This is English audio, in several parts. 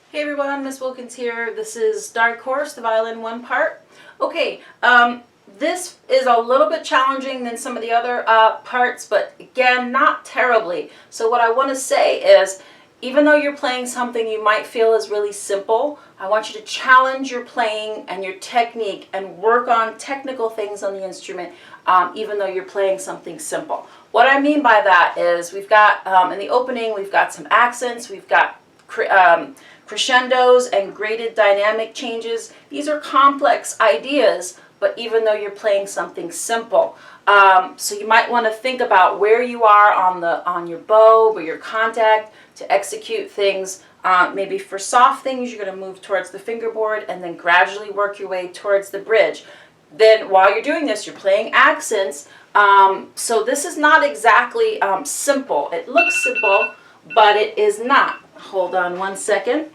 Hey everyone, Miss Wilkins here. This is Dark Horse, the violin one part. Okay, this is a little bit challenging than some of the other parts, but again, not terribly. So what I want to say is, even though you're playing something you might feel is really simple, I want you to challenge your playing and your technique and work on technical things on the instrument, even though you're playing something simple. What I mean by that is we've got, in the opening, we've got some accents, we've got crescendos and graded dynamic changes. These are complex ideas, but even though you're playing something simple. So you might want to think about where you are on your bow or your contact to execute things. Maybe for soft things, you're going to move towards the fingerboard and then gradually work your way towards the bridge. Then while you're doing this, you're playing accents. So this is not exactly simple. It looks simple, but it is not. Hold on one second.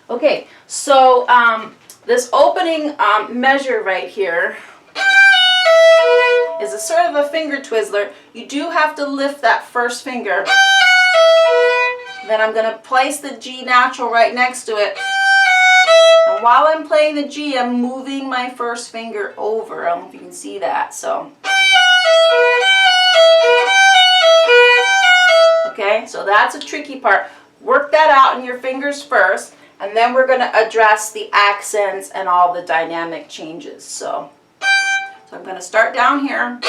Okay, so this opening measure right here is a sort of a finger twizzler. You do have to lift that first finger. Then I'm going to place the G natural right next to it. And while I'm playing the G, I'm moving my first finger over. I don't know if you can see that. So, okay, so that's a tricky part. Work that out in your fingers first, and then we're going to address the accents and all the dynamic changes. So I'm going to start down here.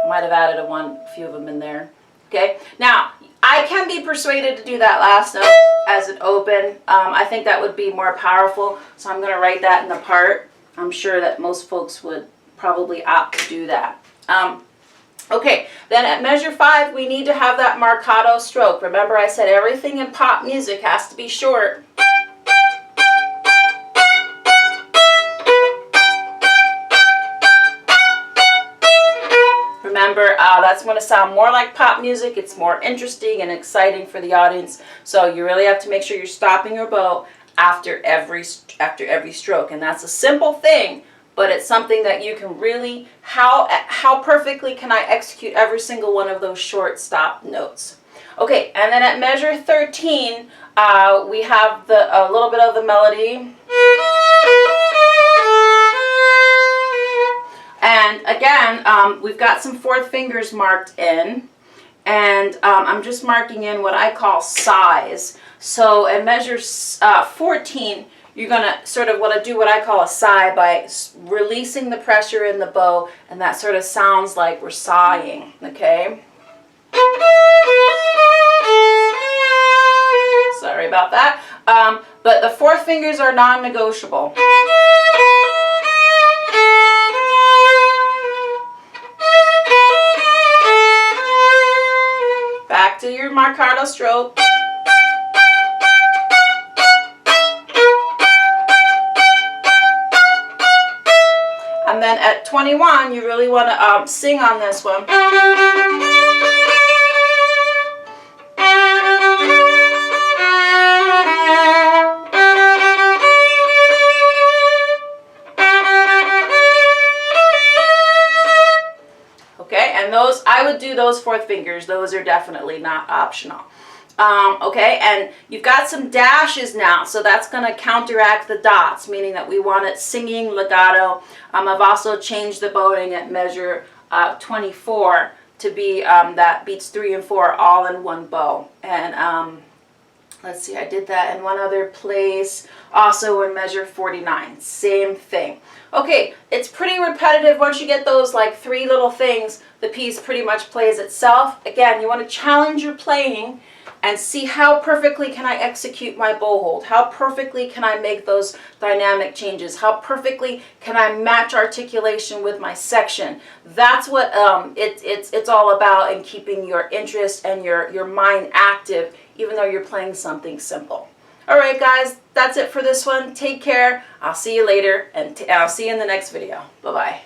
I might have added a few of them in there. Okay, now I can be persuaded to do that last note as an open. I think that would be more powerful, so I'm going to write that in the part. I'm sure that most folks would probably opt to do that. Okay, then at measure 5, we need to have that marcato stroke. Remember, I said everything in pop music has to be short. Remember, that's going to sound more like pop music. It's more interesting and exciting for the audience. So you really have to make sure you're stopping your bow after every stroke. And that's a simple thing, but it's something that you can really, how perfectly can I execute every single one of those short stop notes. Okay, and then at measure 13, we have a little bit of the melody. And again, we've got some fourth fingers marked in, and I'm just marking in what I call size. So at measure 14, you're going to sort of want to do what I call a sigh by releasing the pressure in the bow, and that sort of sounds like we're sighing, okay? Sorry about that. But the fourth fingers are non-negotiable. Back to your marcato stroke. And then at 21, you really want to sing on this one. Okay, and those, I would do those fourth fingers. Those are definitely not optional. Okay, and you've got some dashes now, so that's going to counteract the dots, meaning that we want it singing legato. I've also changed the bowing at measure 24 to be that beats 3 and 4 all in one bow. And let's see, I did that in one other place, also in measure 49, same thing. Okay, it's pretty repetitive. Once you get those like 3 little things, the piece pretty much plays itself. Again, you want to challenge your playing and see how perfectly can I execute my bow hold, how perfectly can I make those dynamic changes, how perfectly can I match articulation with my section. That's what it's all about, in keeping your interest and your mind active, even though you're playing something simple. All right, guys, that's it for this one. Take care. I'll see you later, and I'll see you in the next video. Bye-bye.